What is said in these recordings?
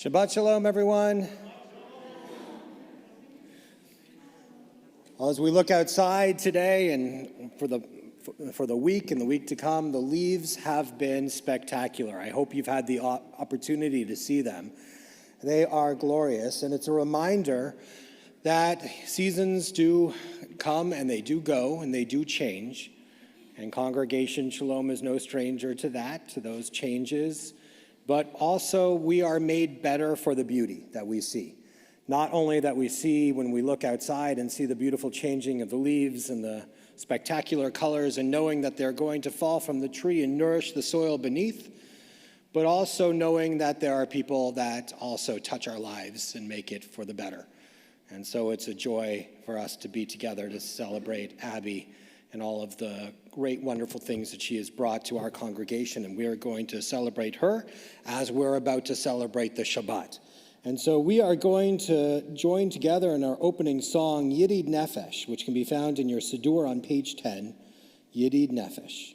Shabbat Shalom, everyone. Well, as we look outside today and for the week and the week to come, the leaves have been spectacular. I hope you've had the opportunity to see them. They are glorious, and it's a reminder that seasons do come and they do go and they do change. And Congregation Shalom is no stranger to that, to those changes. But also we are made better for the beauty that we see. Not only that we see when we look outside and see the beautiful changing of the leaves and the spectacular colors and knowing that they're going to fall from the tree and nourish the soil beneath, but also knowing that there are people that also touch our lives and make it for the better. And so it's a joy for us to be together to celebrate Abby and all of the great, wonderful things that she has brought to our congregation. And we are going to celebrate her as we're about to celebrate the Shabbat. And so we are going to join together in our opening song, Yidid Nefesh, which can be found in your Siddur on page 10, Yidid Nefesh.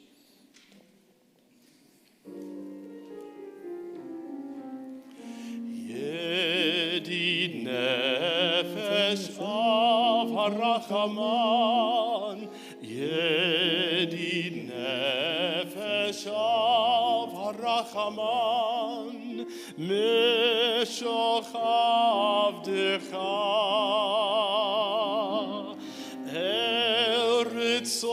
Yidid Nefesh of Harachaman, Yedid Nefesh of Harachaman, Mishoch Avdecha, Eritzonecha,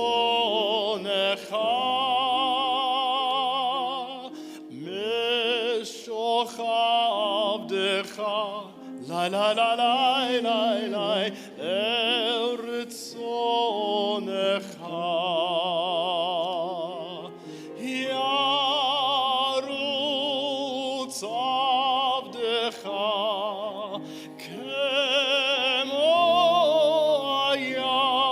Mishoch Avdecha, La la la la la la, Eritzonecha, Yarutz Avdecha, Kemo Ayal,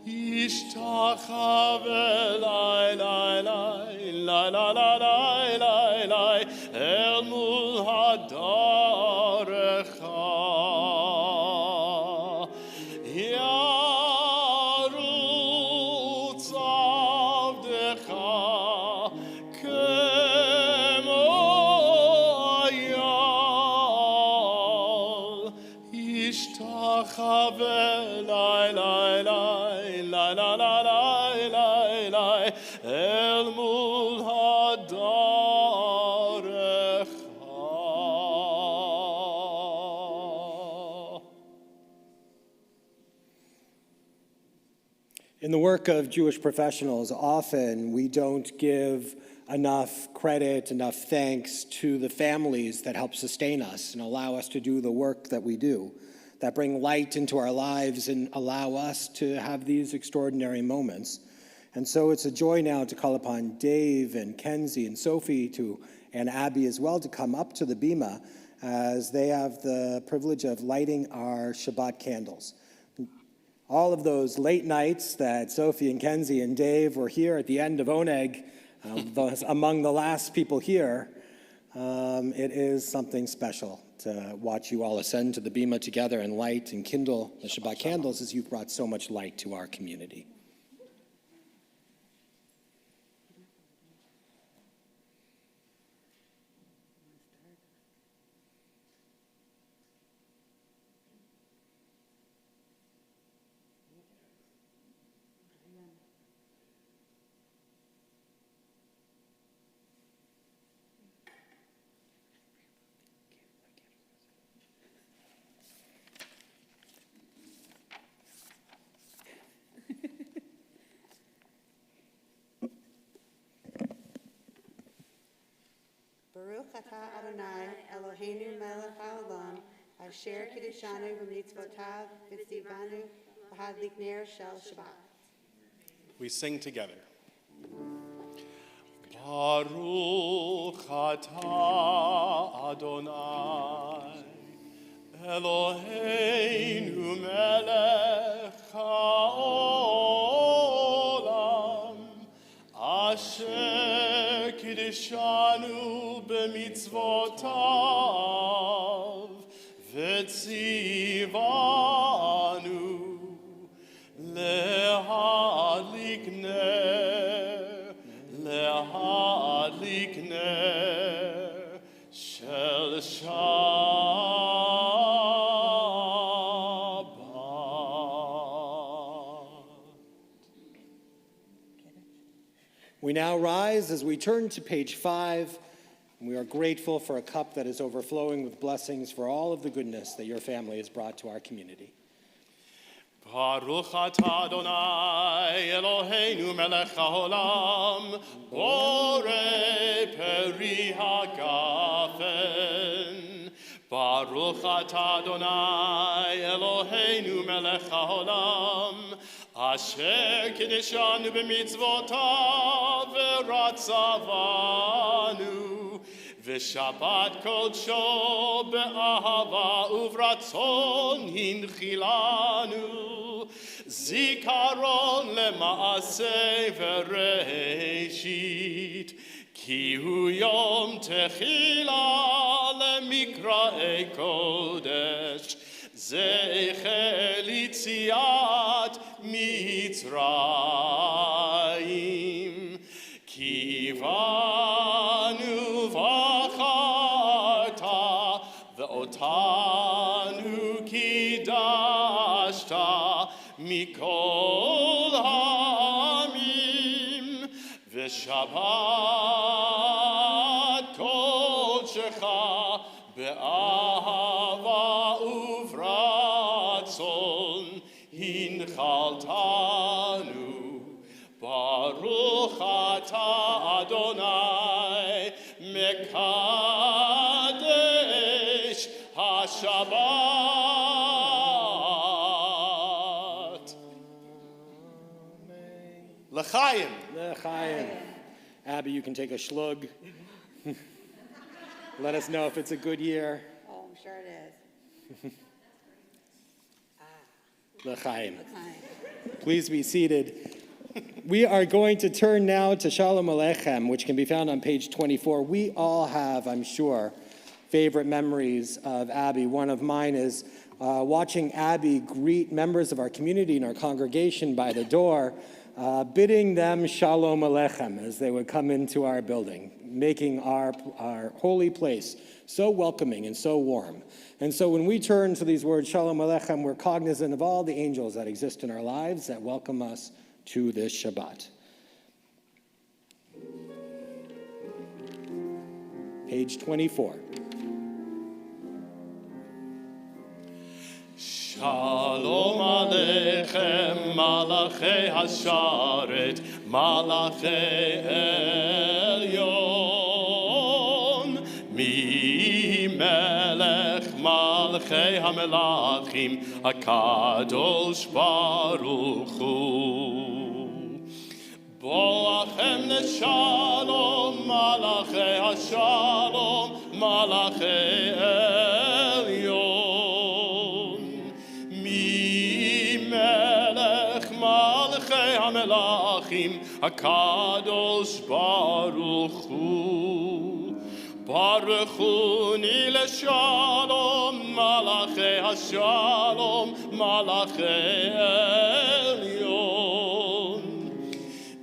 Ishtachav Elai Lai Lai La la la la la la, El Mul Hadarecha, Yarutz Avdecha, Kemo Ayal, Ishtachav Elai Lai Lai La la la la la la, El Mul Hadarecha. In the work of Jewish professionals, often we don't give enough credit, enough thanks to the families that help sustain us and allow us to do the work that we do, that bring light into our lives and allow us to have these extraordinary moments. And so it's a joy now to call upon Dave and Kenzie and Sophie and Abby as well to come up to the bima as they have the privilege of lighting our Shabbat candles. All of those late nights that Sophie and Kenzie and Dave were here at the end of Oneg, among the last people here, it is something special to watch you all ascend to the bima together and light and kindle the Shabbat candles as you've brought so much light to our community. Baruch atah Adonai Eloheinu melech haolam asher kiddushanu b'mitzvotav v'tzivanu b'hadlik ner shel Shabbat. We sing together. Baruch atah Adonai Eloheinu melech haolam asher kiddushanu b'mitzvotav v'tzivanu lehadlik ner We now rise as we turn to page 5. And we are grateful for a cup that is overflowing with blessings for all of the goodness that your family has brought to our community. Baruch atah Adonai Eloheinu melech haolam, borei peri hagafen. Baruch atah Adonai Eloheinu melech haolam, asher kideshanu b'mitzvotav v'ratzavanu. V'shabbat kodsho be'ahava uvratzon hinchilanu. Zikaron lema'aseh v'reishit, ki hu yom techila lemikra'ei kodesh, zecher litziat Mitzrayim. Kivanu v'acharta ve'otanu kidashta mikol ha'amim v'shabbat kodshecha be'ahava uvratzon hinchaltanu. Baruch atah Adonai mekadesh haShabbat. L'chaim. L'chaim. Abby, you can take a slug. Let us know if it's a good year. Oh, I'm sure it is. L'chaim. L'chaim. Please be seated. We are going to turn now to Shalom Aleichem, which can be found on page 24. We all have, I'm sure, favorite memories of Abby. One of mine is watching Abby greet members of our community and our congregation by the door, bidding them Shalom Aleichem as they would come into our building, making our holy place so welcoming and so warm. And so when we turn to these words, Shalom Aleichem, we're cognizant of all the angels that exist in our lives that welcome us to this Shabbat. Page 24. Shalom Aleichem, Malachei Hasharet, Malachei Elyon, Mi Melech Malachei HaMelachim, HaKadosh Baruch Hu. Boachem Neshalom, Malachei HaShalom, Malachei Elyon, Mi Melech Malachei HaMelachim, HaKadosh Baruch Hu. Baruch Hu Ni Leshalom, Malachei HaShalom, Malachei Elyon.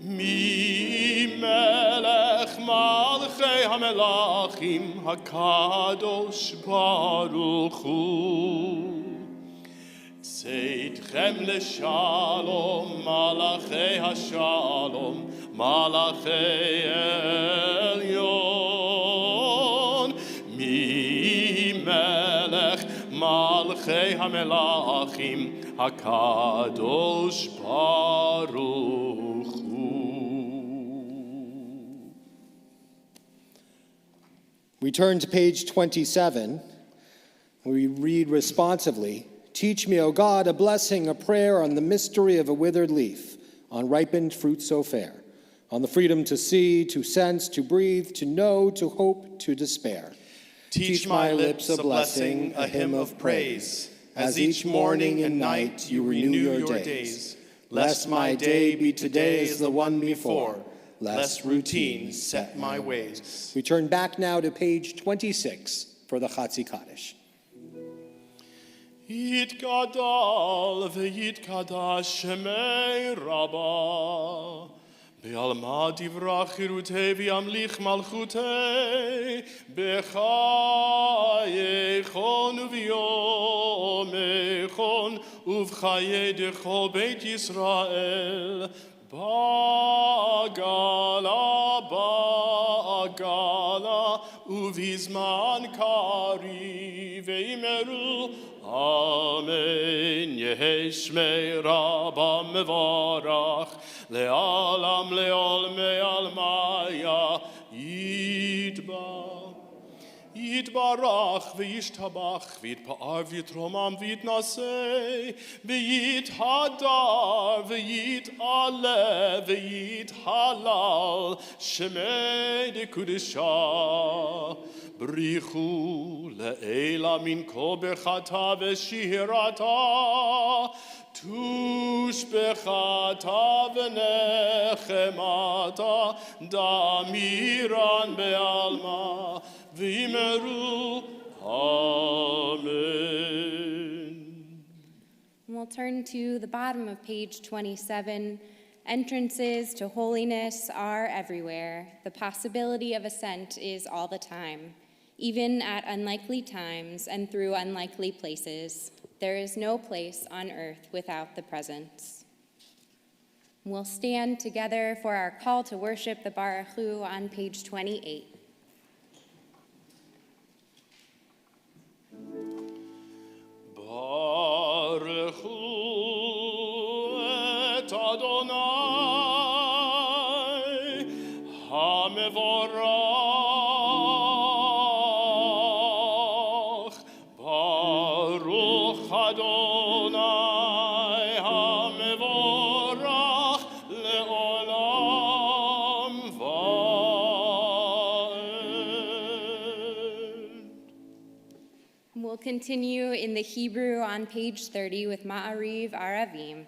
Mi Melech Malachei HaMelachim, HaKadosh Baruch Hu. Seidchem Leshalom, Malachei HaShalom, Malachei Elyon. Mi Melech Malachei HaMelachim, HaKadosh Baruch Hu. We turn to page 27. We read responsively, "Teach me, O God, a blessing, a prayer on the mystery of a withered leaf, on ripened fruit so fair, on the freedom to see, to sense, to breathe, to know, to hope, to despair. Teach my lips a blessing, a hymn of praise, as each morning and night you renew your days. Lest my day be today as the one before, lest routine set my ways." We turn back now to page 26 for the Chatzi Kaddish. Yitgadal v'yitkadash shemei Rabbah, בעלמא דברה חירותי וימליך מלכותי בחייכון וביומכון ובחיי דכל בית ישראל בעגלה בעגלה ובזמן קריב ויאמרו אמן יהי שמי רבא מברך לעולם לעולמי עלמיא יתברך וישתבח ויתפאר ויתרומם ויתנשא ויתהדר ויתעלה ויתהלל שמי דקודשה בריחו לעילה מן כל ברכתה ושירתה תושבחתה ונחמתה דמירן בעלמא ויאמרו Amen. We'll turn to the bottom of page 27. Entrances to holiness are everywhere. The possibility of ascent is all the time, even at unlikely times and through unlikely places. There is no place on earth without the presence. We'll stand together for our call to worship the Baruch Hu on page 28. Baruch Hu et Adonai HaMevorach Baruch Adonai HaMevorach Le'olam Va'ed. We'll continue in the Hebrew on page 30 with Ma'ariv Aravim.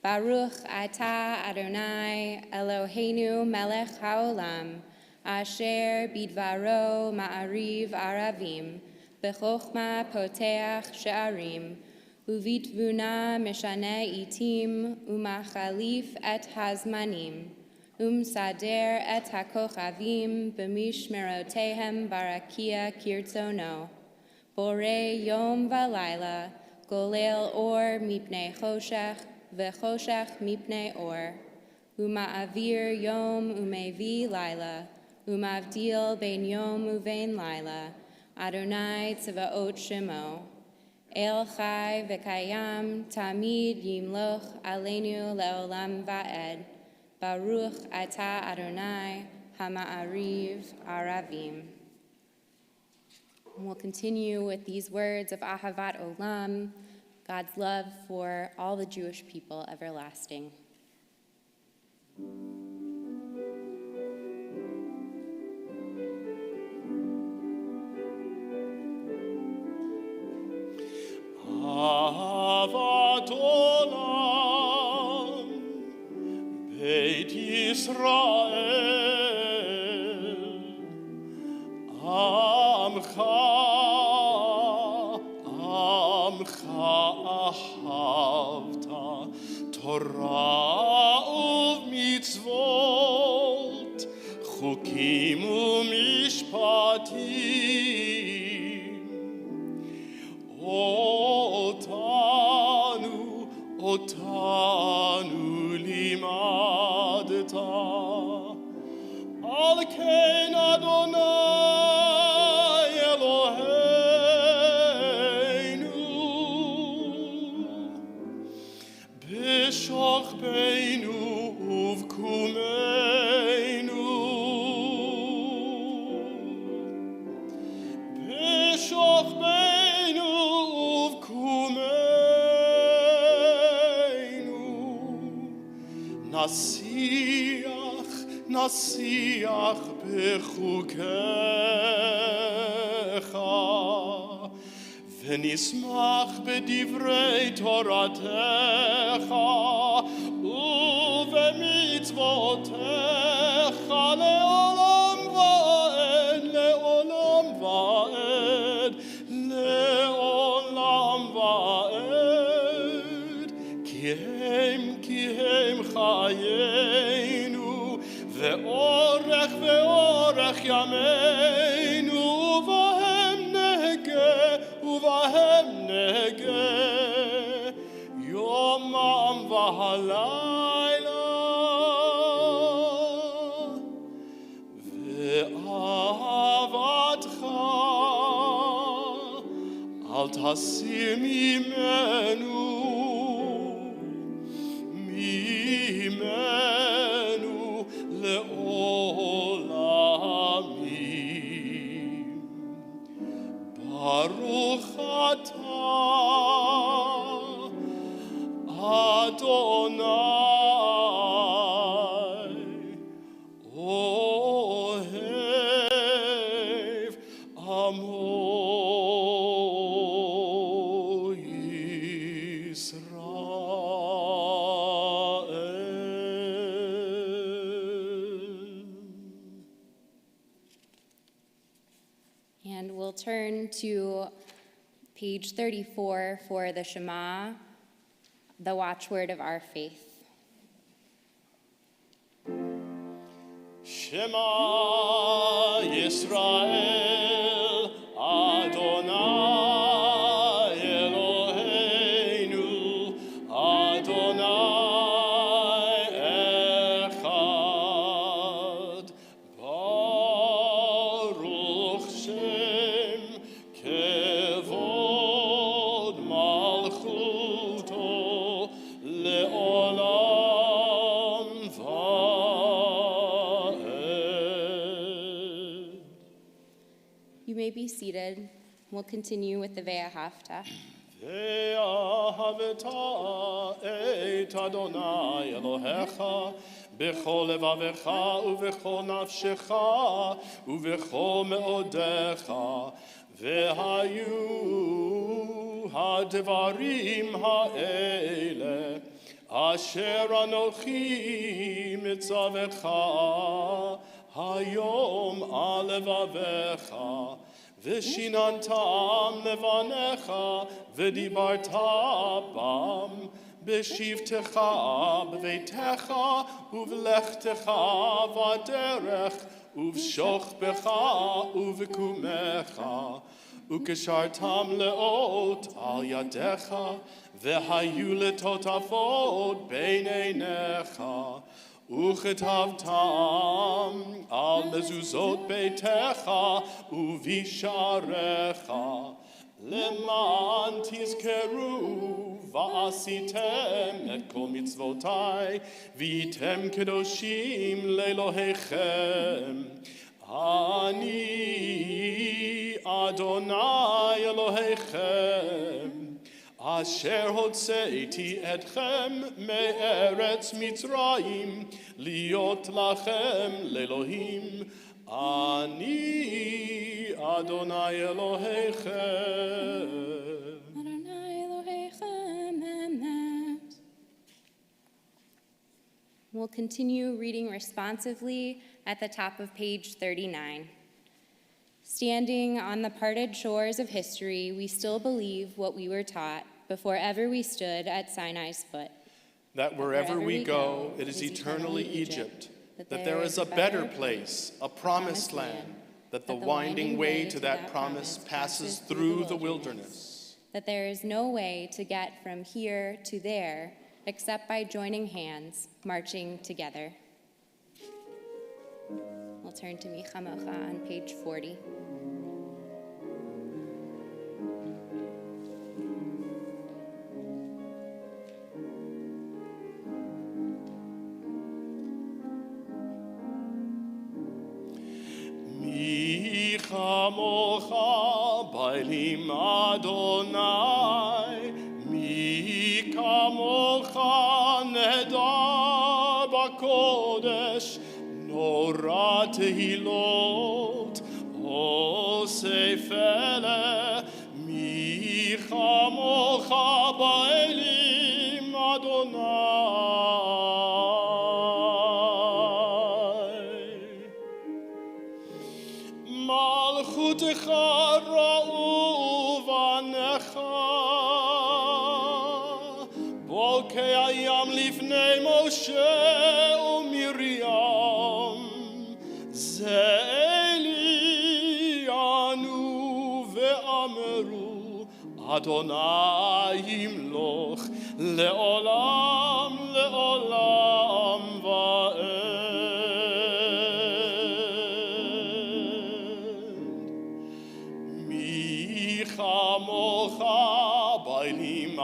Baruch atah Adonai Eloheinu melech haolam, asher bidvaro Ma'ariv Aravim, bechokma poteach she'arim, uvitvuna meshane itim, umachalif et hazmanim, sader et hakochavim, b'mishmerotehem barakia kirtzono. Bore yom v'layla, golel or mipnei choshech, v'choshech mipnei or. Uma'avir yom umevi layla, umavdil ben yom uvein layla, Adonai tzvaot shemo. El chai v'kayam tamid yimloch aleinu leolam va'ed. Baruch atah Adonai hama'ariv aravim. And we'll continue with these words of Ahavat Olam, God's love for all the Jewish people everlasting. Ahavat Olam Beit Yisrael Amcha ahavta Torah u'mitzvot Chukim u'mishpatim Otanu limadta Al ken Adonai Eloheinu B'shoch beinu uvkumeinu B'shoch beinu uvkumeinu Nasiach bechukecha V'nismach b'divrei Toratecha U'v'mitzvotecha le'olam va'ed, le'olam va'ed, le'olam va'ed Ki hem chayenu אורך ימינו ובהם נהגה יומם והלילה ואהבתך אל תסיר ממנו לעולמים. ברוך אתה, אדוני, אוהב עמו And we'll turn to page 34 for the Shema, the watchword of our faith. Shema Yisrael, Adonai Eloheinu, Adonai Echad, Baruch Shem Kevod Malchuto Leolam Vaed. You may be seated. We'll continue with the Ve'ahavta. ואהבת את אדוני אלוהיך בכל לבבך ובכל נפשך ובכל מאודיך והיו הדברים האלה אשר אנוכי מצווך היום על לבביך ושיננתם לבניך ודיברת בם בשבתך בביתך ובלכתך בדרך ובשוכבך ובקומך וקשרתם לאות על ידיך והיו לטוטפות בין עיניך וכתבתם על מזוזות ביתך ובשעריך למען תזכרו ועשיתם את כל מצוותיי והייתם קדושים לאלוהיכם אני אדוני אלוהיכם אשר הוצאתי אתכם מארץ מצרים להיות לכם לאלוהים אני אדוני אלוהיכם. Adonai Elohechem emet. We'll continue reading responsively at the top of page 39. Standing on the parted shores of history, we still believe what we were taught before ever we stood at Sinai's foot. That wherever we go, it is eternally Egypt, that there is a better place, a promised land, that the winding way to that promise passes through the wilderness. That there is no way to get from here to there except by joining hands, marching together. We'll turn to Michamocha on page 40. Mi chamocha bailim Adonai, mi kamocha nehedar bakodesh, nora tehilot, osef ele, mi chamocha bailim Adonai. Malchutecha ra'u vanecha, bolkei hayam lifnei Moshe u'Miriam, ze Shameru, Adonai Yimloch, Le'olam, Le'olam Va'ed. Mi chamocha bailim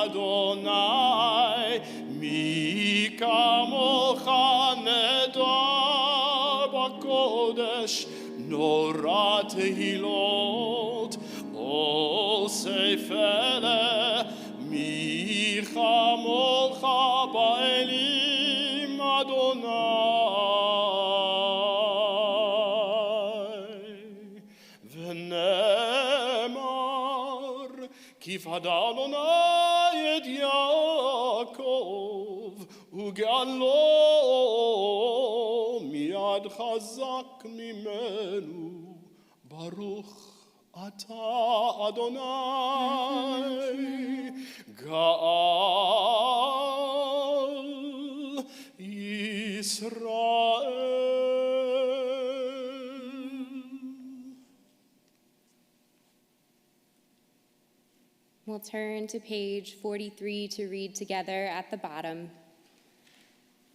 Adonai, mi kamocha nedar b'kodesh, Nora tehilot, o sefele, mi chamocha ba'elim Adonai. V'nemar, kifad Adonai et Yaakov, u'galo miad chazak mimenu, Baruch ata Adonai, Ga'al Yisrael. We'll turn to page 43 to read together at the bottom.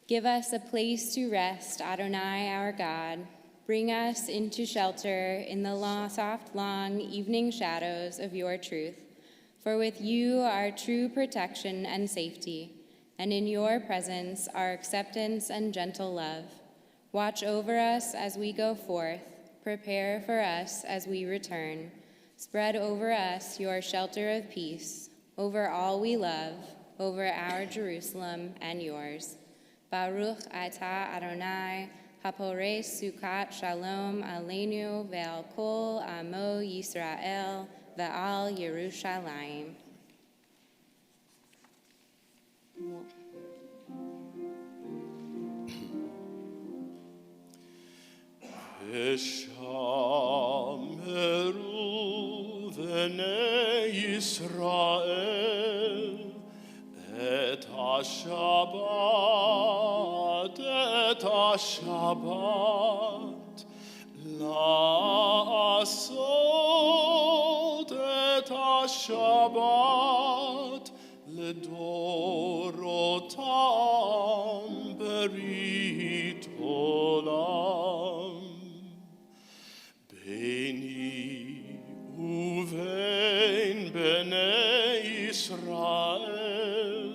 Give us a place to rest, Adonai our God. Bring us into shelter in the soft, long evening shadows of your truth. For with you are true protection and safety, and in your presence are acceptance and gentle love. Watch over us as we go forth. Prepare for us as we return. Spread over us your shelter of peace, over all we love, over our Jerusalem and yours. Baruch atah Adonai, hapores sukat shalom aleinu ve'al kol amo Yisrael ve'al Yerushalayim. Shameru v'nei Yisrael et ha-Shabbat la'asot et ha-Shabbat ledorotam berit olam. Beini uvein bnei Yisrael,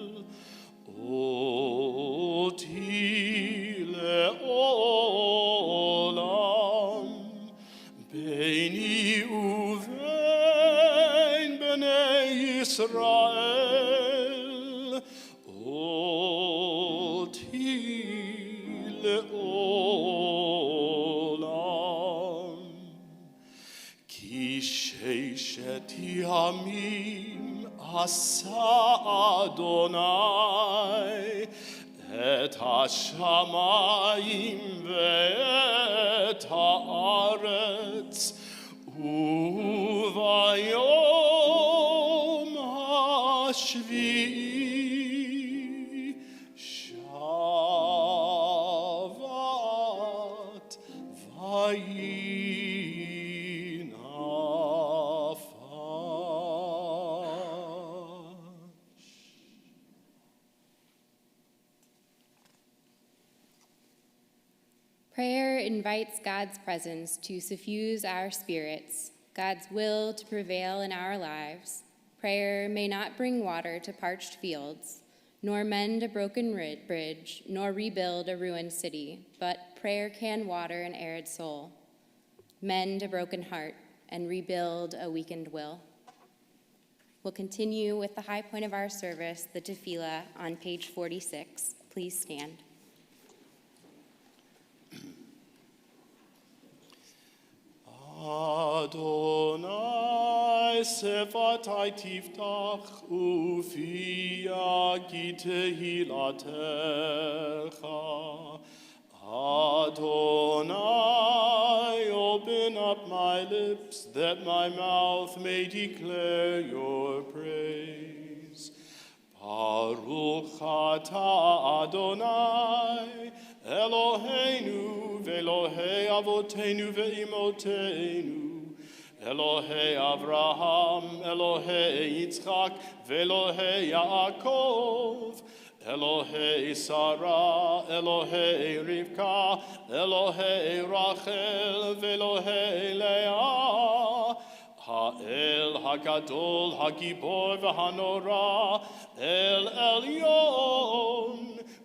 oti le'olam. Beini uvein bnei Yisrael, oti le'olam. Ki sheishet yamim asa Adonai et hashamayim ve'et haaretz, uvayom hashvi'i shavat vayinafash. Prayer invites God's presence to suffuse our spirits, God's will to prevail in our lives. Prayer may not bring water to parched fields, nor mend a broken bridge, nor rebuild a ruined city, but prayer can water an arid soul, mend a broken heart, and rebuild a weakened will. We'll continue with the high point of our service, the tefillah, on page 46. Please stand. Adonai sefatai tiftach ufia gitehilatecha. Adonai, open up my lips that my mouth may declare your praise. Baruch atah Adonai, Eloheinu ve'Elohei avotenu ve'imotenu, Elohei Avraham, Elohei Yitzchak, Velohei Yaakov, Elohei Sarah, Elohei Rivka, Elohei Rachel, Velohei Leah, Ha'el HaGadol, HaGibor v'Hanora, El Elyon,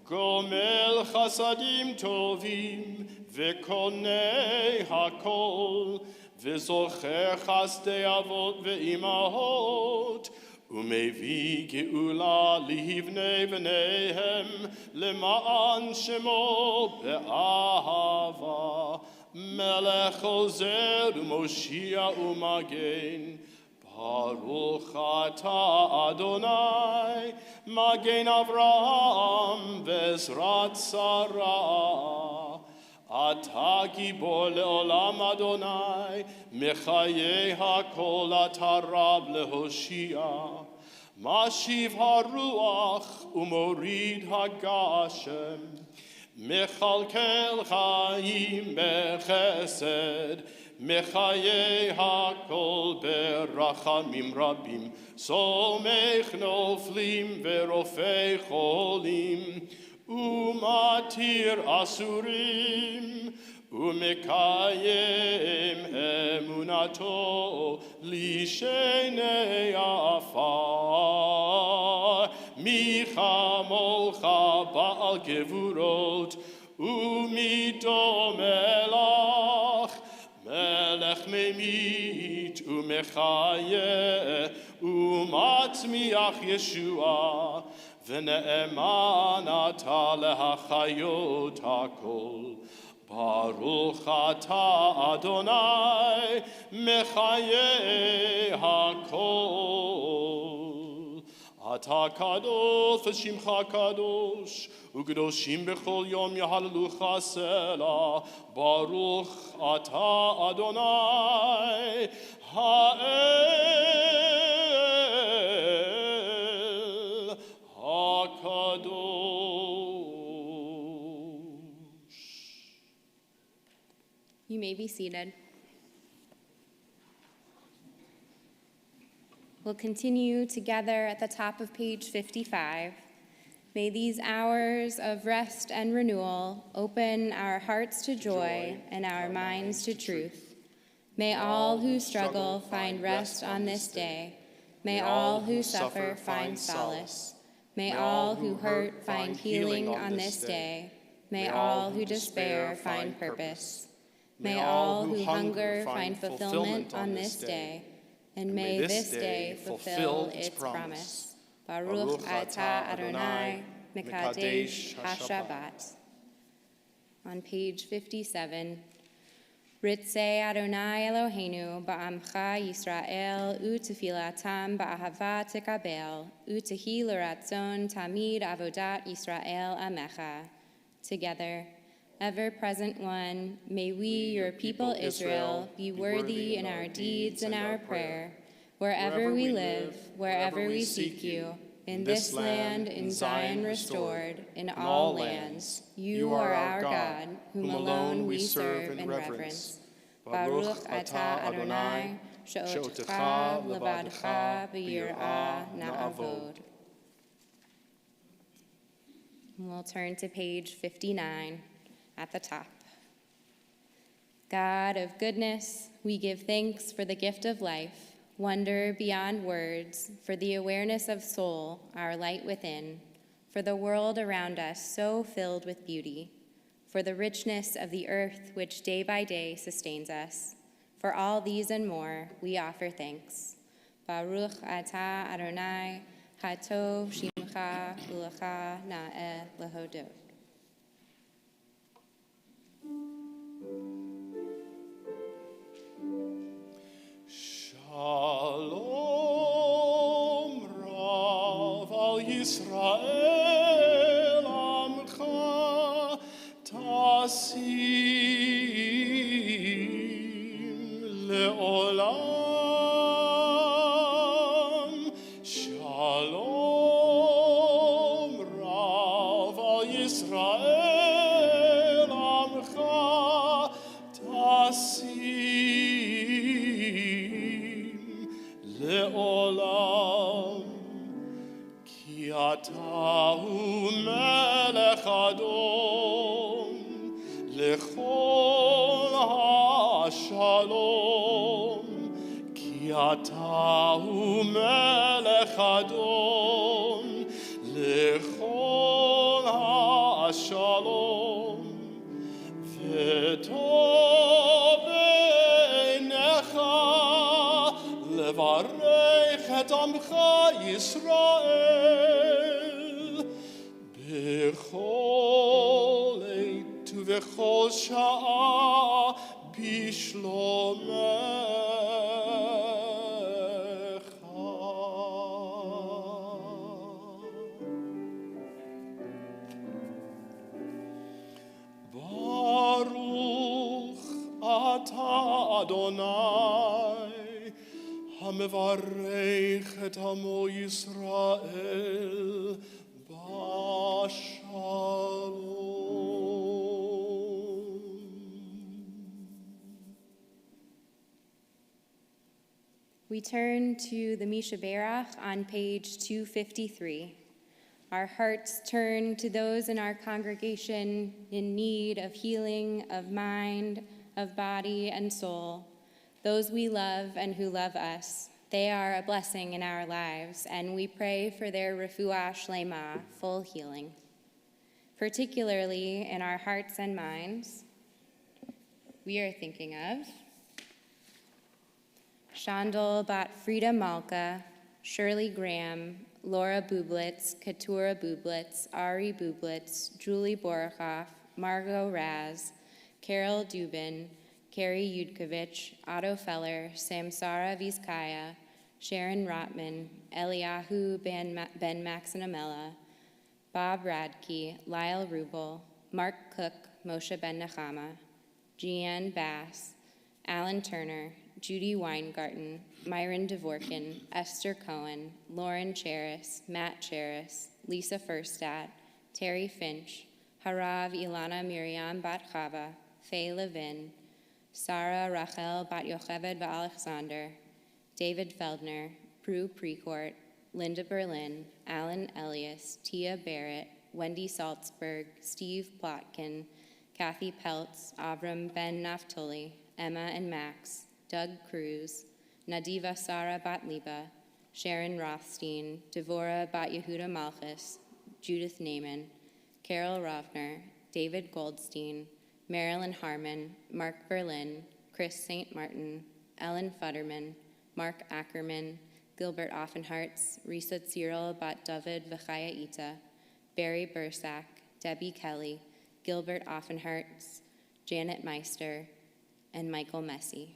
Gomel Chasadim Tovim, V'konei HaKol, V'zocher Chasdei Avot V'imahot, Umevi Geula Livnei V'neihem, Lema'an Shemo Be'ahava, Melech Ozer U'Moshia U'Magen, Baruch Ata Adonai, Magen Avraham V'ezrat Sarah, Ata Gibor Le'olam Adonai, Mechayei HaKol Ata Rab Lehoshia, Mashiv HaRuach U'Morid HaGashem, Mechalkel Chaim Bechesed, Mechayei HaKol Berachamim Rabim, Somech Noflim Verofei Cholim, Umatir Asurim, Umekayem Emunato, Lishenei Afar, Micha Molcha Baal Gevurot, Umido Melach, Melech Memit, Umechaye, Umatmiach Yeshua, V'ne'eman ata lehachayot hakol. Baruch ata Adonai, mechayei hakol. Ata kadosh v'shimcha kadosh, u'kedoshim b'chol yom yahalelucha selah. Baruch ata Adonai, ha'el ha'kadosh. You may be seated. We'll continue together at the top of page 55. May these hours of rest and renewal open our hearts to joy and our minds to truth. May all who struggle find rest on this day. May all who suffer find solace. May all who hurt find healing on this day. May all who despair find purpose. May all who hunger find fulfillment on this day. And may this day fulfill its promise. Baruch atah Adonai, Mekadesh HaShabbat. On page 57, Ritzei Adonai Eloheinu ba'amcha Yisrael u'tefilatam ba'ahava tekabel u'tehi l'ratzon tamid avodat Yisrael amecha. Together, ever-present one, may we, your people Israel, be worthy in our deeds and our prayer, wherever we live, wherever we seek you, in this land, in Zion restored, in all lands. You are our God, whom alone we serve in reverence. Baruch atah Adonai, she'otecha levadcha b'yirah na'avod. We'll turn to page 59. At the top. God of goodness, we give thanks for the gift of life, wonder beyond words, for the awareness of soul, our light within, for the world around us so filled with beauty, for the richness of the earth which day by day sustains us. For all these and more, we offer thanks. Baruch atah Adonai, hatov shimcha u'lecha na'eh lehodot. Shalom Rav al Yisrael Amcha Tasim Leolam. Shalom Rav al Yisrael shalom, ki ata hu melech adon, lechol ha-shalom, v'tov einecha, levarech et amcha Yisrael, b'chol eit u'v'chol sha'a b'shlomecha. Baruch atah Adonai, hamevarech et amo Yisrael, b'shalom. We turn to the Mishaberach on page 253. Our hearts turn to those in our congregation in need of healing of mind, of body, and soul, those we love and who love us. They are a blessing in our lives, and we pray for their refuah shlema, full healing. Particularly in our hearts and minds, we are thinking of Shandol Bat Frida Malka, Shirley Graham, Laura Bublitz, Keturah Bublitz, Ari Bublitz, Julie Borochoff, Margot Raz, Carol Dubin, Carrie Yudkovich, Otto Feller, Samsara Vizcaya, Sharon Rotman, Eliyahu Ben Maxinamela, Bob Radke, Lyle Rubel, Mark Cook, Moshe Ben Nechama, Jeanne Bass, Alan Turner, Judy Weingarten, Myron Dvorkin, Esther Cohen, Lauren Cheris, Matt Cheris, Lisa Furstadt, Terry Finch, Harav Ilana Miriam Bat Chava, Faye Levin, Sarah Rachel Bat Yocheved Alexander, David Feldner, Prue Precourt, Linda Berlin, Alan Elias, Tia Barrett, Wendy Salzberg, Steve Plotkin, Kathy Peltz, Avram Ben Naftoli, Emma and Max, Doug Cruz, Nadiva Sara Bat Liba, Sharon Rothstein, Devora Bat Yehuda Malchus, Judith Naiman, Carol Rovner, David Goldstein, Marilyn Harmon, Mark Berlin, Chris St. Martin, Ellen Futterman, Mark Ackerman, Gilbert Offenhartz, Risa Cyril Bat David Vachaya Ita, Barry Bursack, Debbie Kelly, Gilbert Offenhartz, Janet Meister, and Michael Messi.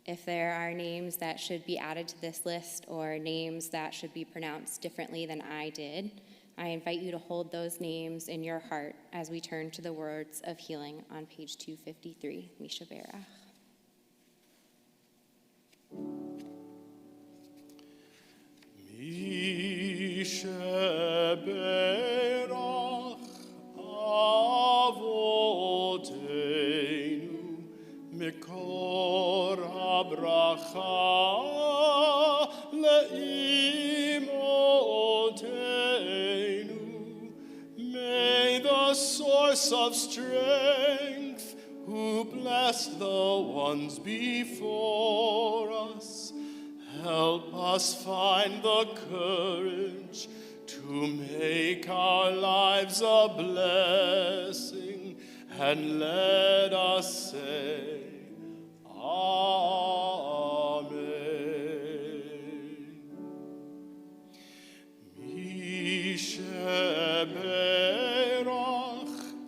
If there are names that should be added to this list or names that should be pronounced differently than I did, I invite you to hold those names in your heart as we turn to the words of healing on page 253, Mishaberach. Mishaberach Avoteinu Mikor habracha le'imoteinu. May the source of strength, who blessed the ones before us, help us find the courage to make our lives a blessing, and let us say, Amen. Mishaberach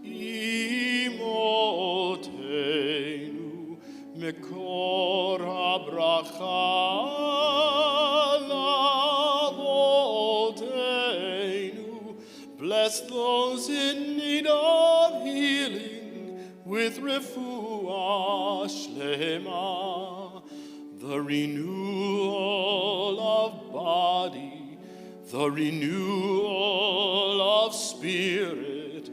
imoteinu mekor habracha lavoteinu. Bless those in need of healing with refuah shlema, the renewal of body, the renewal of spirit,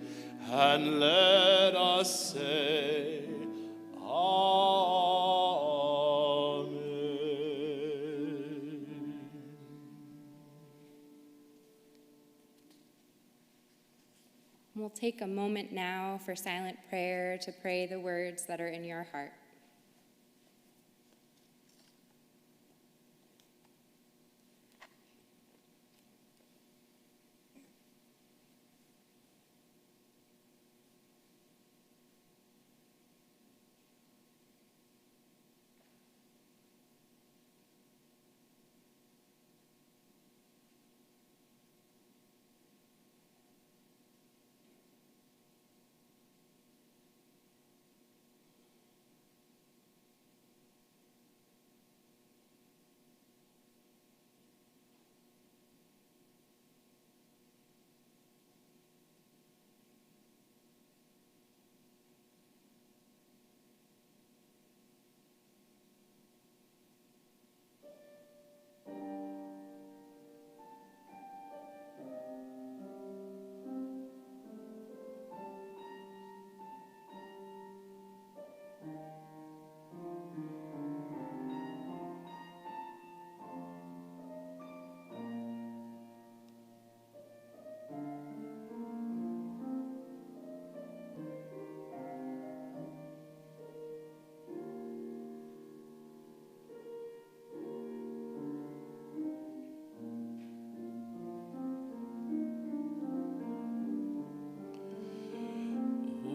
and let us say, Amen. We'll take a moment now for silent prayer to pray the words that are in your heart.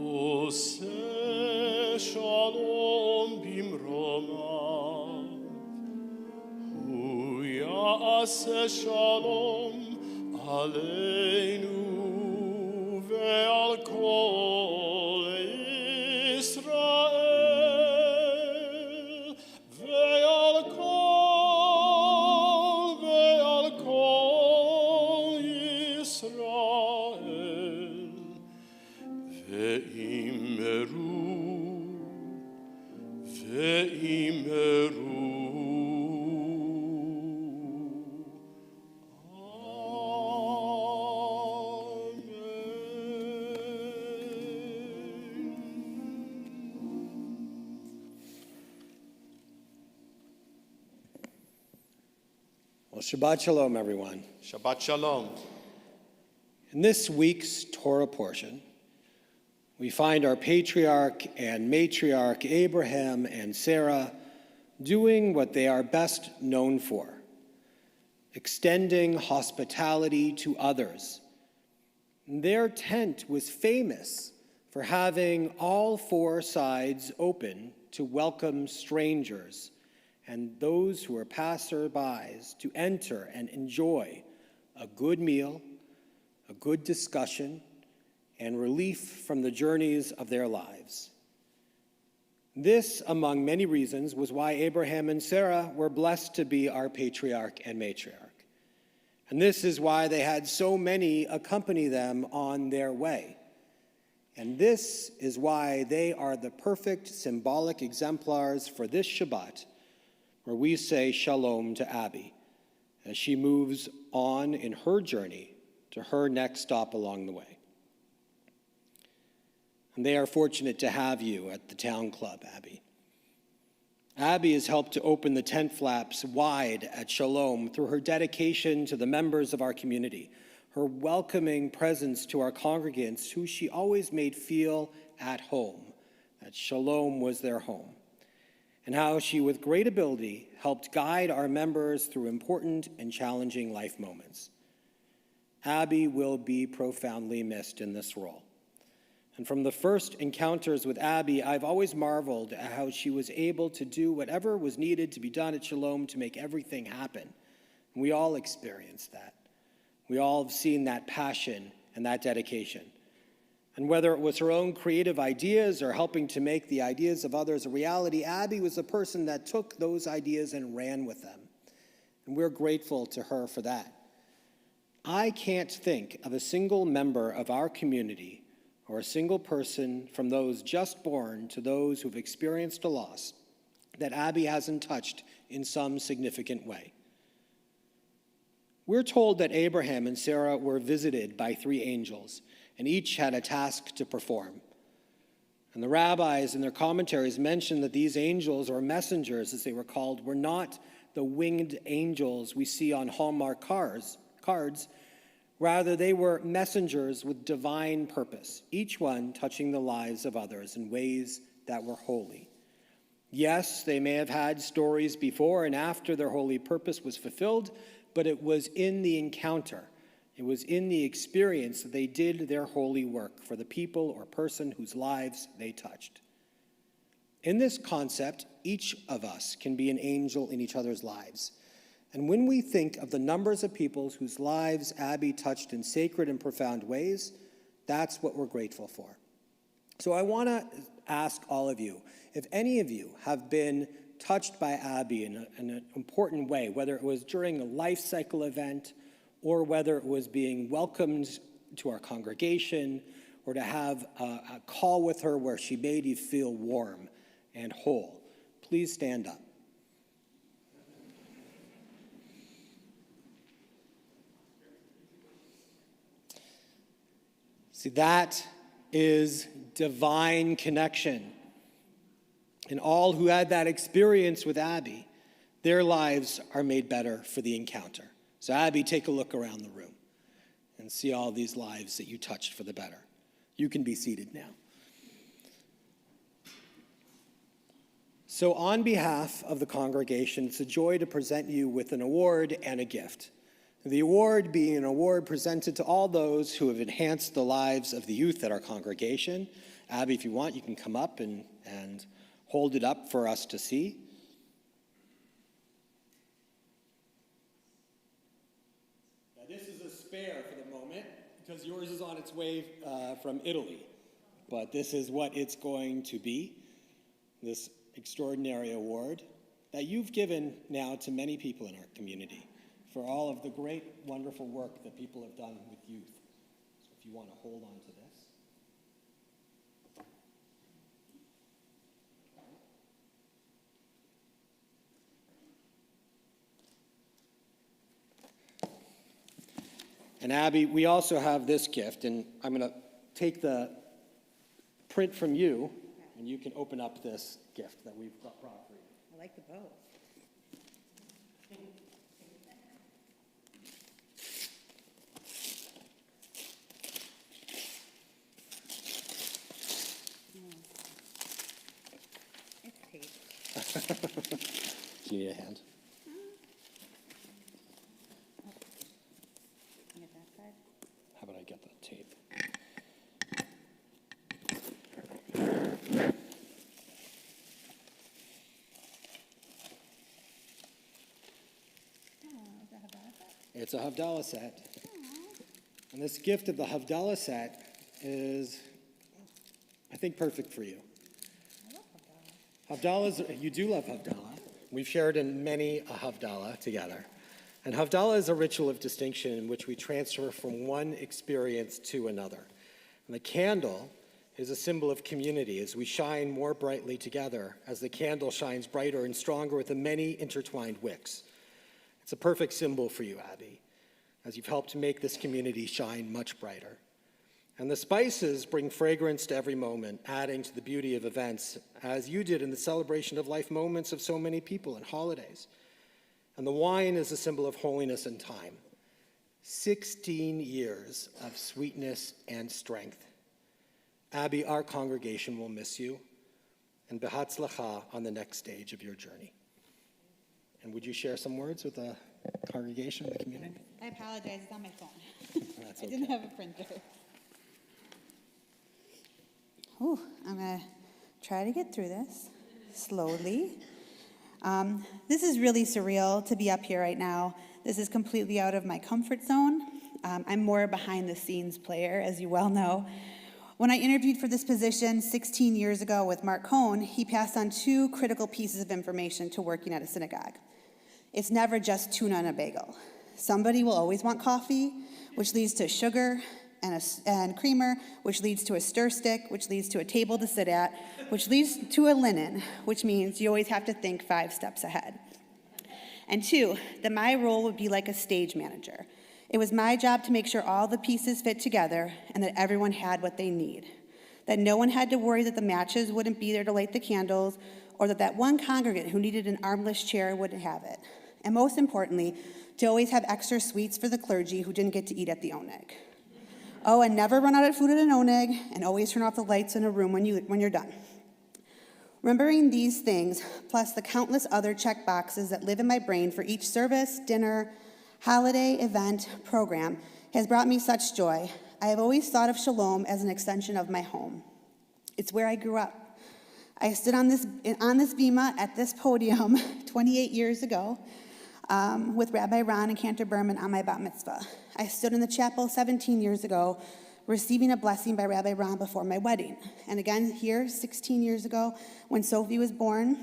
עושה שלום במרומיו, הוא יעשה שלום עלינו ועל כל ישראל, ועל כל ישראל. ואמרו, Well, Shabbat Shalom, everyone. Shabbat Shalom. In this week's Torah portion, we find our patriarch and matriarch Abraham and Sarah doing what they are best known for, extending hospitality to others. Their tent was famous for having all four sides open to welcome strangers and those who were passerbys to enter and enjoy a good meal, a good discussion, and relief from the journeys of their lives. This, among many reasons, was why Abraham and Sarah were blessed to be our patriarch and matriarch. And this is why they had so many accompany them on their way. And this is why they are the perfect symbolic exemplars for this Shabbat, where we say shalom to Abby as she moves on in her journey to her next stop along the way. And they are fortunate to have you at the town club, Abby. Abby has helped to open the tent flaps wide at Shalom through her dedication to the members of our community, her welcoming presence to our congregants who she always made feel at home, that Shalom was their home, and how she, with great ability, helped guide our members through important and challenging life moments. Abby will be profoundly missed in this role. And from the first encounters with Abby, I've always marveled at how she was able to do whatever was needed to be done at Shalom to make everything happen. And we all experienced that. We all have seen that passion and that dedication. And whether it was her own creative ideas or helping to make the ideas of others a reality, Abby was a person that took those ideas and ran with them. And we're grateful to her for that. I can't think of a single member of our community or a single person from those just born to those who've experienced a loss that Abby hasn't touched in some significant way. We're told that Abraham and Sarah were visited by 3 angels, and each had a task to perform. And the rabbis in their commentaries mention that these angels, or messengers as they were called, were not the winged angels we see on Hallmark cards. Rather, they were messengers with divine purpose, each one touching the lives of others in ways that were holy. Yes, they may have had stories before and after their holy purpose was fulfilled, but it was in the encounter, it was in the experience that they did their holy work for the people or person whose lives they touched. In this concept, each of us can be an angel in each other's lives. And when we think of the numbers of people whose lives Abby touched in sacred and profound ways, that's what we're grateful for. So I want to ask all of you, if any of you have been touched by Abby in an important way, whether it was during a life cycle event or whether it was being welcomed to our congregation or to have a call with her where she made you feel warm and whole, please stand up. See, that is divine connection. And all who had that experience with Abby, their lives are made better for the encounter. So Abby, take a look around the room and see all these lives that you touched for the better. You can be seated now. So on behalf of the congregation, it's a joy to present you with an award and a gift. The award being an award presented to all those who have enhanced the lives of the youth at our congregation. Abby, if you want, you can come up and hold it up for us to see. Now, this is a spare for the moment because yours is on its way from Italy. But this is what it's going to be, this extraordinary award that you've given now to many people in our community for all of the great, wonderful work that people have done with youth. So if you want to hold on to this. And Abby, we also have this gift, and I'm going to take the print from you, and you can open up this gift that we've brought for you. I like the bow. Do you need a hand? Get that side. How about I get the tape? It's a Havdalah set. And this gift of the Havdalah set is, I think, perfect for you. Havdalah, you do love Havdalah. We've shared in many a Havdalah together. And Havdalah is a ritual of distinction in which we transfer from one experience to another. And the candle is a symbol of community as we shine more brightly together, as the candle shines brighter and stronger with the many intertwined wicks. It's a perfect symbol for you, Abby, as you've helped make this community shine much brighter. And the spices bring fragrance to every moment, adding to the beauty of events, as you did in the celebration of life moments of so many people and holidays. And the wine is a symbol of holiness and time. 16 years of sweetness and strength. Abby, our congregation will miss you, and behatzlacha on the next stage of your journey. And would you share some words with the congregation and the community? I apologize, it's on my phone. That's I okay. didn't have a printer. Ooh, I'm going to try to get through this slowly. This is really surreal to be up here right now. This is completely out of my comfort zone. I'm more a behind-the-scenes player, as you well know. When I interviewed for this position 16 years ago with Mark Cohn, he passed on two critical pieces of information to working at a synagogue. It's never just tuna and a bagel. Somebody will always want coffee, which leads to sugar and creamer, which leads to a stir stick, which leads to a table to sit at, which leads to a linen, which means you always have to think 5 steps ahead. And 2, that my role would be like a stage manager. It was my job to make sure all the pieces fit together and that everyone had what they need. That no one had to worry that the matches wouldn't be there to light the candles, or that one congregant who needed an armless chair wouldn't have it. And most importantly, to always have extra sweets for the clergy who didn't get to eat at the oneg. Oh, and never run out of food at an oneg, and always turn off the lights in a room when you're done. Remembering these things, plus the countless other check boxes that live in my brain for each service, dinner, holiday, event, program, has brought me such joy. I have always thought of Shalom as an extension of my home. It's where I grew up. I stood on this bima at this podium 28 years ago with Rabbi Ron and Cantor Berman on my bat mitzvah. I stood in the chapel 17 years ago, receiving a blessing by Rabbi Ron before my wedding. And again here, 16 years ago, when Sophie was born,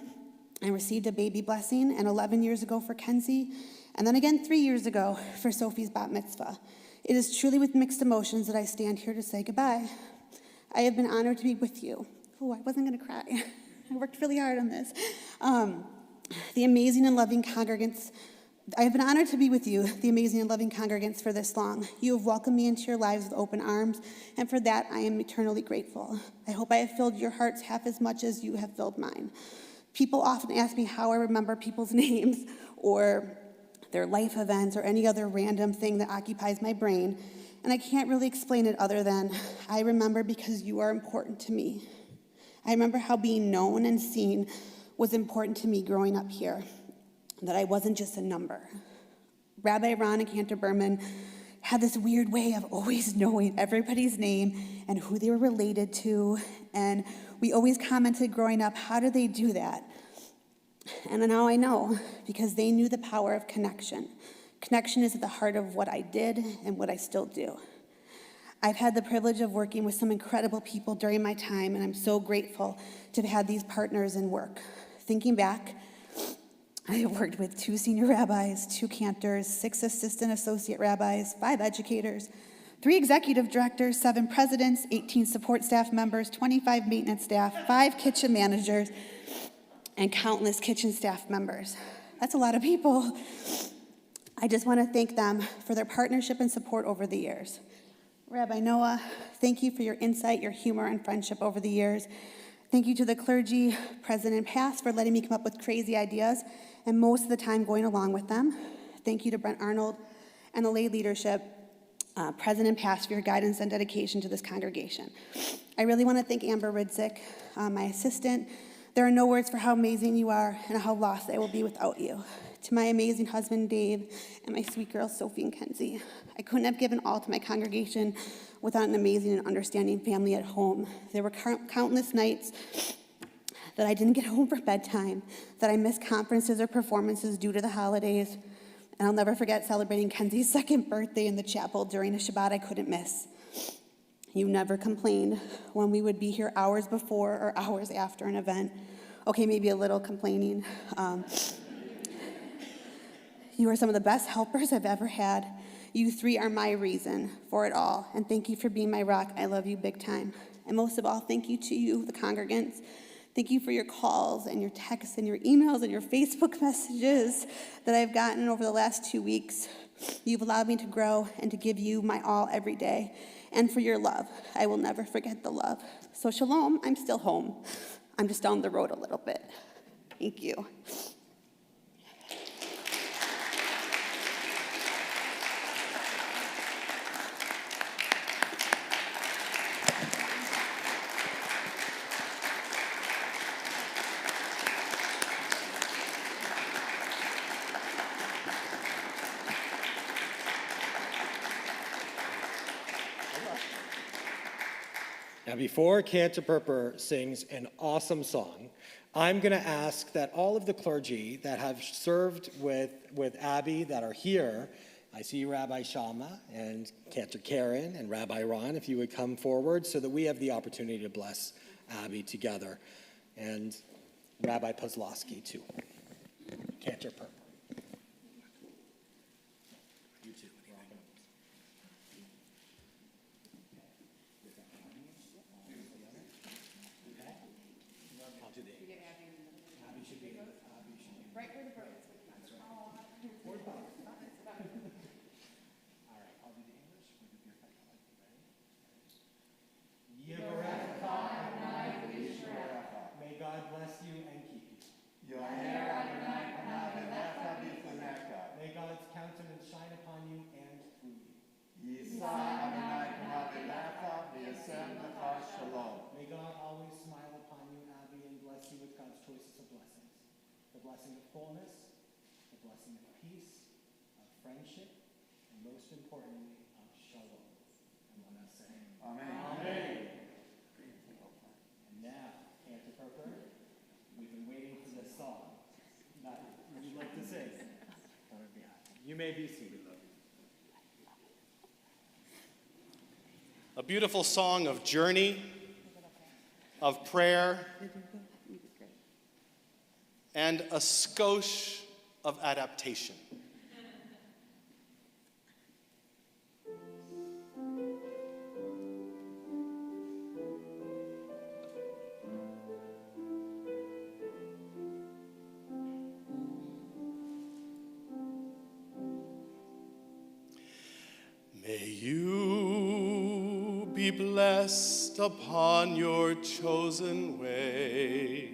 I received a baby blessing, and 11 years ago for Kenzie, and then again 3 years ago for Sophie's bat mitzvah. It is truly with mixed emotions that I stand here to say goodbye. I have been honored to be with you. Oh, I wasn't gonna cry. I worked really hard on this. The amazing and loving congregants, I have been honored to be with you, the amazing and loving congregants, for this long. You have welcomed me into your lives with open arms, and for that I am eternally grateful. I hope I have filled your hearts half as much as you have filled mine. People often ask me how I remember people's names or their life events or any other random thing that occupies my brain, and I can't really explain it other than I remember because you are important to me. I remember how being known and seen was important to me growing up here, that I wasn't just a number. Rabbi Ron and Cantor Berman had this weird way of always knowing everybody's name and who they were related to, and we always commented growing up, how do they do that? And now I know, because they knew the power of connection. Connection is at the heart of what I did and what I still do. I've had the privilege of working with some incredible people during my time, and I'm so grateful to have had these partners in work. Thinking back, I have worked with 2 senior rabbis, 2 cantors, 6 assistant associate rabbis, 5 educators, 3 executive directors, 7 presidents, 18 support staff members, 25 maintenance staff, 5 kitchen managers, and countless kitchen staff members. That's a lot of people. I just want to thank them for their partnership and support over the years. Rabbi Noah, thank you for your insight, your humor, and friendship over the years. Thank you to the clergy, present and past, for letting me come up with crazy ideas, and most of the time going along with them. Thank you to Brent Arnold and the lay leadership, present and past, for your guidance and dedication to this congregation. I really want to thank Amber Ridzik, my assistant. There are no words for how amazing you are and how lost I will be without you. To my amazing husband, Dave, and my sweet girls, Sophie and Kenzie. I couldn't have given all to my congregation without an amazing and understanding family at home. There were countless nights that I didn't get home for bedtime, that I missed conferences or performances due to the holidays, and I'll never forget celebrating Kenzie's 2nd birthday in the chapel during a Shabbat I couldn't miss. You never complained when we would be here hours before or hours after an event. Okay, maybe a little complaining. You are some of the best helpers I've ever had. You 3 are my reason for it all, and thank you for being my rock. I love you big time. And most of all, thank you to you, the congregants. Thank you for your calls and your texts and your emails and your Facebook messages that I've gotten over the last 2 weeks. You've allowed me to grow and to give you my all every day. And for your love. I will never forget the love. So Shalom, I'm still home. I'm just down the road a little bit. Thank you. Now, before Cantor Berman sings an awesome song, I'm going to ask that all of the clergy that have served with Abby that are here, I see Rabbi Shama and Cantor Karen and Rabbi Ron, if you would come forward so that we have the opportunity to bless Abby together, and Rabbi Pozlowski too. Cantor Berman. May God bless you and keep you. the blessing of wholeness, the blessing of peace, of friendship, and most importantly, of shalom. And let us say, Amen. Amen. And now, Cantor Purpur, we've been waiting for this song. Would you like to sing? You may be seated. A beautiful song of journey, of prayer, and a skosh of adaptation. May you be blessed upon your chosen way.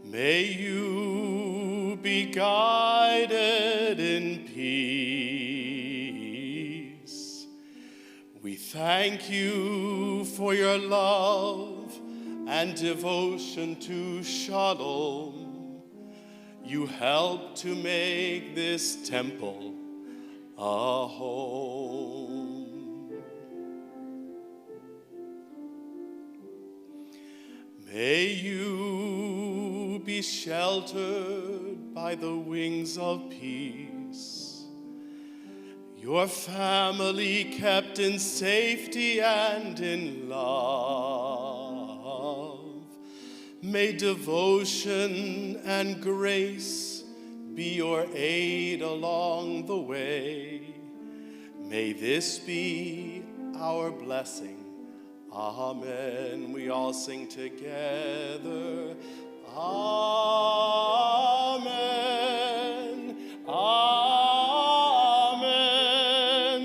May you be guided in peace. We thank you for your love and devotion to Shalom. You help to make this temple a home. May you be sheltered by the wings of peace, your family kept in safety and in love. May devotion and grace be your aid along the way. May this be our blessing. Amen. We all sing together. Amen. Amen.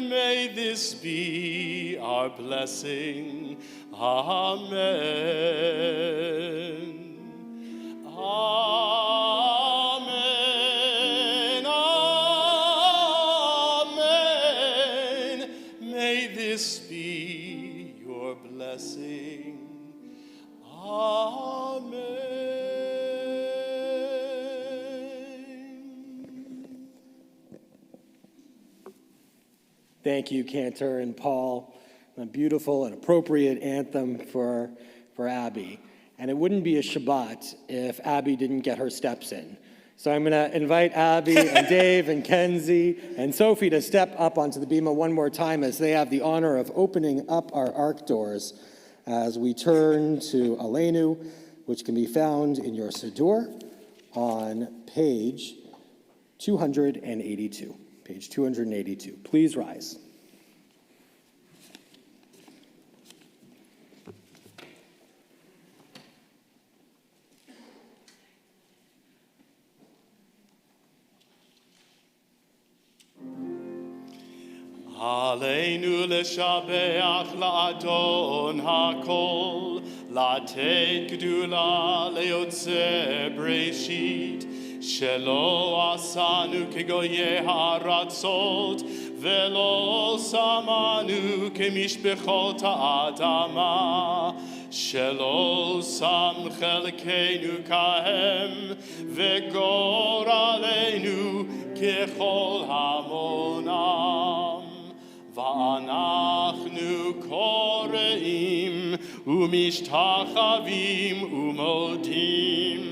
May this be our blessing. Amen. Amen. Amen. May this be your blessing. Amen. Thank you, Cantor and Paul. A beautiful and appropriate anthem for Abby. And it wouldn't be a Shabbat if Abby didn't get her steps in. So I'm going to invite Abby and Dave and Kenzie and Sophie to step up onto the bema one more time as they have the honor of opening up our ark doors as we turn to Aleinu, which can be found in your Siddur on page 282. Page 282. Please rise. Aleinu leshabeach la'adon hakol, la'tet gdula le'yotze breshit, shelo asanu kegoye haratzot, velo samanu kemishbechot ha'adama, shelo sam chelkeinu kahem, vegor aleinu kechol hamonam. Va'anachnu koreim umishtachavim umodim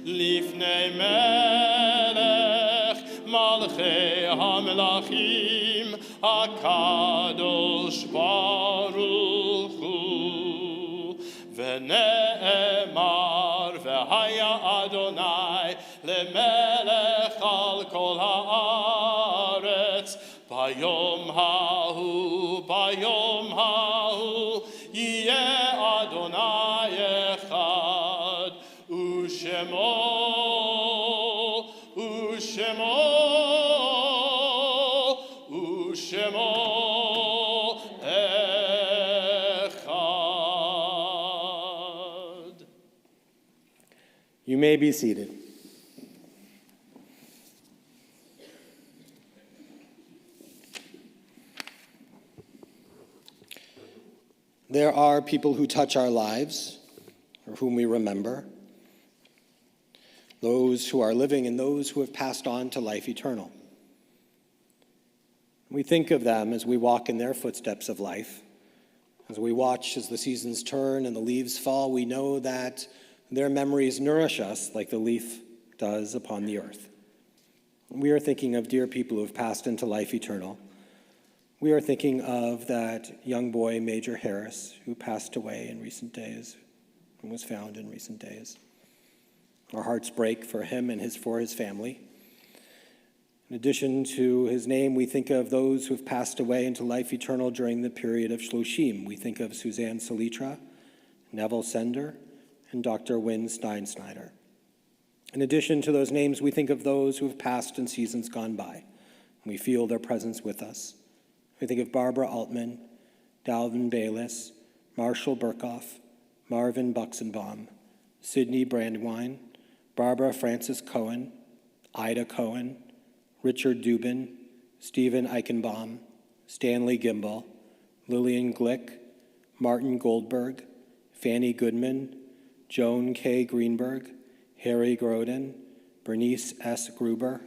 lifnei melech malchei hamelachim hakadosh baruch hu v'ne'emar v'haya Adonai lemelech al kol haaretz Bayom hahu, yeh Adonai echad, u'shemo echad. You may be seated. There are people who touch our lives, or whom we remember. those who are living and those who have passed on to life eternal. We think of them as we walk in their footsteps of life. As we watch as the seasons turn and the leaves fall, we know that their memories nourish us like the leaf does upon the earth. We are thinking of dear people who have passed into life eternal. We are thinking of that young boy, Major Harris, who passed away in recent days and was found in recent days. Our hearts break for him and for his family. In addition to his name, we think of those who have passed away into life eternal during the period of Shloshim. We think of Suzanne Salitra, Neville Sender, and Dr. Wynne Steinsnyder. In addition to those names, we think of those who have passed in seasons gone by. We feel their presence with us. We think of Barbara Altman, Dalvin Bayliss, Marshall Burkhoff, Marvin Buxenbaum, Sidney Brandwine, Barbara Francis Cohen, Ida Cohen, Richard Dubin, Stephen Eichenbaum, Stanley Gimbel, Lillian Glick, Martin Goldberg, Fanny Goodman, Joan K. Greenberg, Harry Groden, Bernice S. Gruber,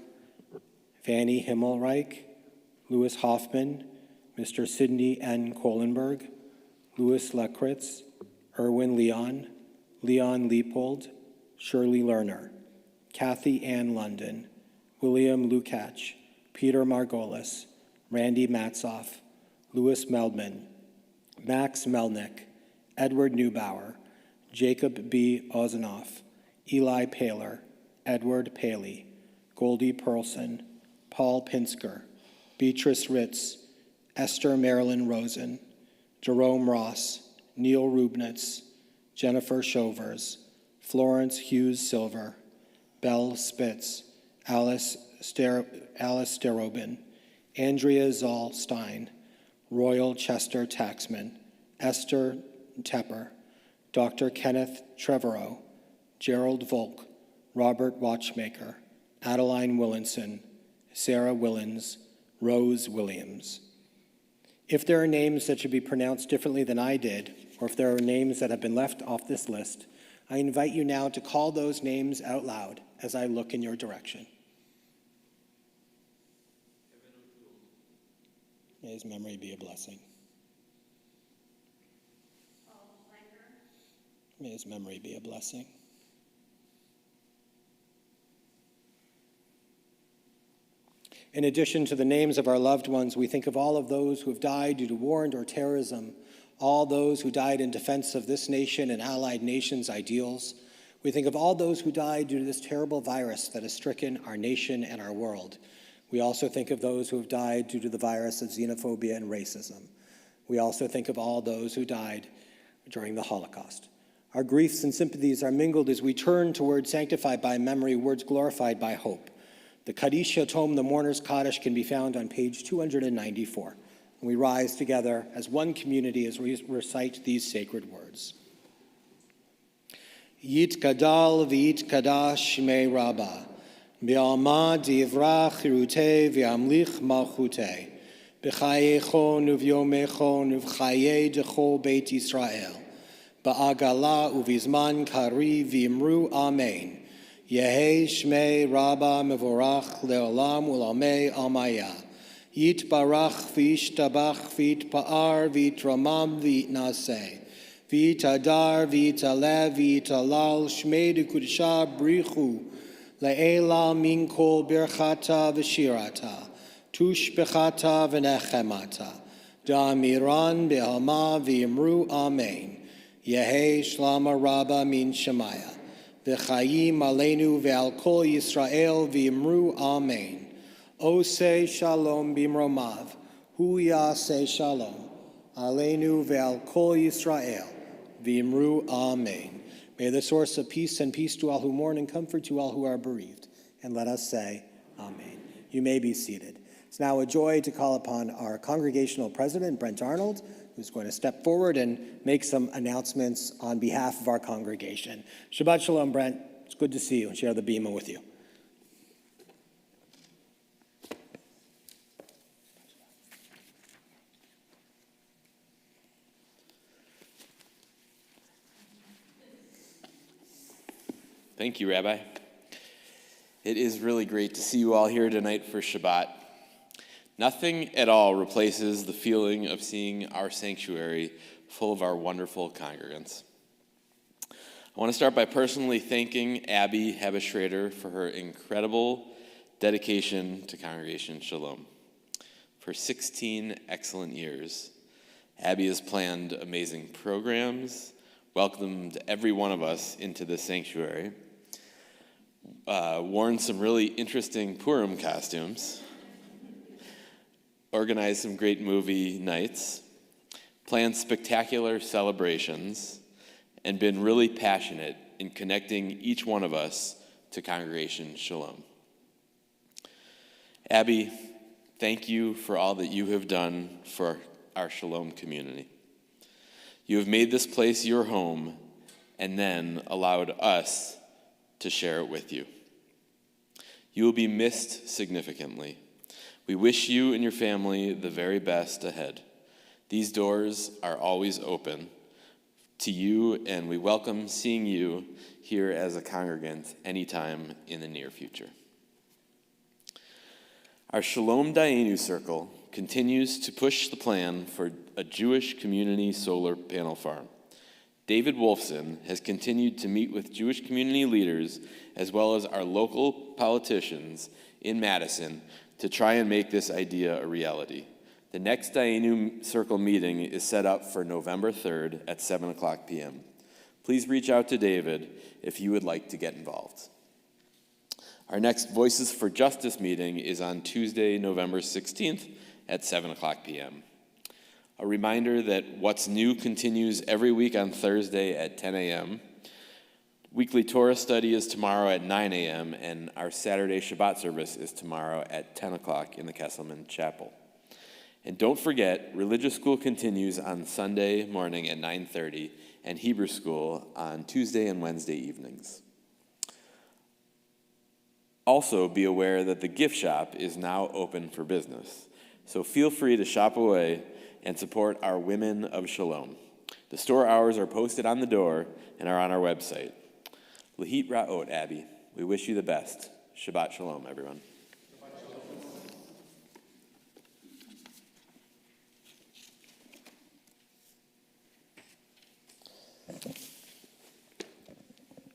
Fanny Himmelreich, Louis Hoffman, Mr. Sidney N. Kohlenberg, Louis Lakritz, Erwin Leon, Leon Leopold, Shirley Lerner, Kathy Ann London, William Lukács, Peter Margolis, Randy Matzoff, Louis Meldman, Max Melnick, Edward Neubauer, Jacob B. Ozanoff, Eli Paler, Edward Paley, Goldie Perlson, Paul Pinsker, Beatrice Ritz, Esther Marilyn Rosen, Jerome Ross, Neil Rubnitz, Jennifer Shovers, Florence Hughes Silver, Belle Spitz, Alice Sterobin, Andrea Zoll Stein, Royal Chester Taxman, Esther Tepper, Dr. Kenneth Trevorrow, Gerald Volk, Robert Watchmaker, Adeline Willinson, Sarah Willens, Rose Williams. If there are names that should be pronounced differently than I did, or if there are names that have been left off this list, I invite you now to call those names out loud as I look in your direction. May his memory be a blessing. May his memory be a blessing. In addition to the names of our loved ones, we think of all of those who have died due to war and or terrorism, all those who died in defense of this nation and allied nations' ideals. We think of all those who died due to this terrible virus that has stricken our nation and our world. We also think of those who have died due to the virus of xenophobia and racism. We also think of all those who died during the Holocaust. Our griefs and sympathies are mingled as we turn toward sanctified by memory, words glorified by hope. The Kaddish Yatom, the Mourner's Kaddish, can be found on page 294. And we rise together as one community as we recite these sacred words. Yit Gadal v'yit Kadash Shmei Rabbah, B'alma divrach chirutei v'amlich malchutei, B'chayechon uv'yomechon uv'chayei dechol Beit Yisrael, Ba'agala uv'izman kari v'imru Amen. Yehi Shmei Rabbah mevorach leolam ulamei almaya. Yit barach v'ishtabach v'itpa'ar v'itramam v'itnaseh. V'itadar v'italev v'italal Shmei dekudesha brichu. Le'ela min kol birchata v'shirata. Tush bechata v'nechemata. Da'amiran be'alma v'imru Amen. Yehi Shlama Rabbah min Shemaya. V'chayim aleinu ve'al kol Yisrael v'imru Amen. Oseh shalom bimromav, hu yaseh shalom, aleinu ve'al kol Yisrael v'imru Amen. May the source of peace send peace to all who mourn and comfort to all who are bereaved. And let us say, Amen. You may be seated. It's now a joy to call upon our congregational president, Brent Arnold, who's going to step forward and make some announcements on behalf of our congregation. Shabbat Shalom, Brent. It's good to see you and share the bima with you. Thank you, Rabbi. It is really great to see you all here tonight for Shabbat. Nothing at all replaces the feeling of seeing our sanctuary full of our wonderful congregants. I want to start by personally thanking Abby Habeschrader for her incredible dedication to Congregation Shalom. For 16 excellent years, Abby has planned amazing programs, welcomed every one of us into the sanctuary, worn some really interesting Purim costumes, organized some great movie nights, planned spectacular celebrations, and been really passionate in connecting each one of us to Congregation Shalom. Abby, thank you for all that you have done for our Shalom community. You have made this place your home and then allowed us to share it with you. You will be missed significantly. We wish you and your family the very best ahead. These doors are always open to you, and we welcome seeing you here as a congregant anytime in the near future. Our Shalom Dayenu Circle continues to push the plan for a Jewish community solar panel farm. David Wolfson has continued to meet with Jewish community leaders as well as our local politicians in Madison to try and make this idea a reality. The next Dayenu Circle meeting is set up for November 3rd at 7 o'clock p.m. Please reach out to David if you would like to get involved. Our next Voices for Justice meeting is on Tuesday, November 16th at 7 o'clock p.m. A reminder that What's New continues every week on Thursday at 10 a.m. Weekly Torah study is tomorrow at 9 a.m., and our Saturday Shabbat service is tomorrow at 10 o'clock in the Kesselman Chapel. And don't forget, religious school continues on Sunday morning at 9:30, and Hebrew school on Tuesday and Wednesday evenings. Also, be aware that the gift shop is now open for business, so feel free to shop away and support our Women of Shalom. The store hours are posted on the door and are on our website. Lahit Ra'ot, Abby. We wish you the best. Shabbat Shalom, everyone.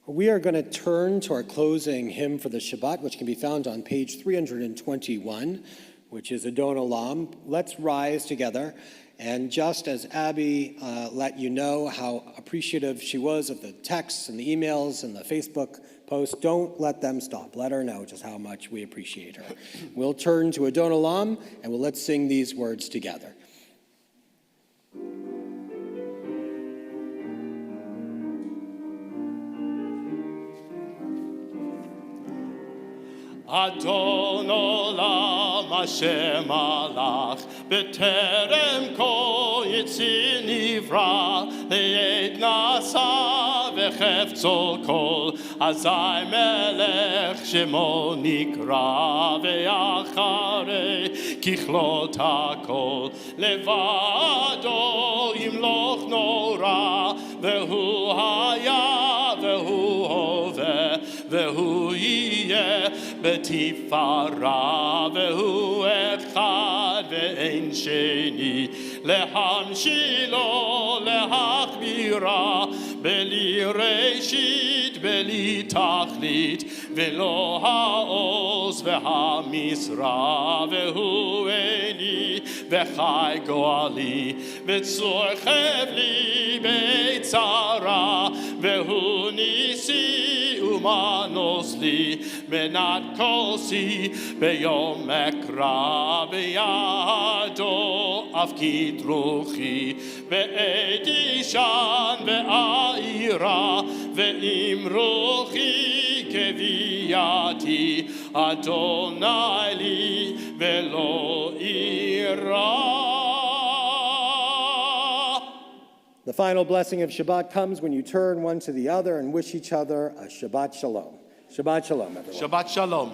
We are going to turn to our closing hymn for the Shabbat, which can be found on page 321, which is Adon Olam. Let's rise together. And just as Abby let you know how appreciative she was of the texts and the emails and the Facebook posts, don't let them stop. Let her know just how much we appreciate her. We'll turn to Adon Olam, and let's sing these words together. Adon Olam Hashem Alach B'terem Kol Yitzir Nivra Le'et Nasa V'cheftzol Kol Azai Melech Shemo Nikra Ve'acharei Kichlot HaKol Levado Yimloch Nora Ve'hu Haya Ve'hu Hoveh Ve'hu Yiyeh בתפארה והוא אחד ואין שני להמשילו להכבירה בלי ראשית בלי תכלית ולא העוז והמשרה והוא עיני וחי גואלי וצור חבלי בצרה והוא ניסי ומנוס לי מנת כוסי ביום אקרא בידו אפקיד רוחי ועת אישן ואירה ואם רוחי כבייתי אדוני לי ולא אירה. The final blessing of Shabbat comes when you turn one to the other and wish each other a Shabbat Shalom. Shabbat Shalom, everyone. Shabbat Shalom.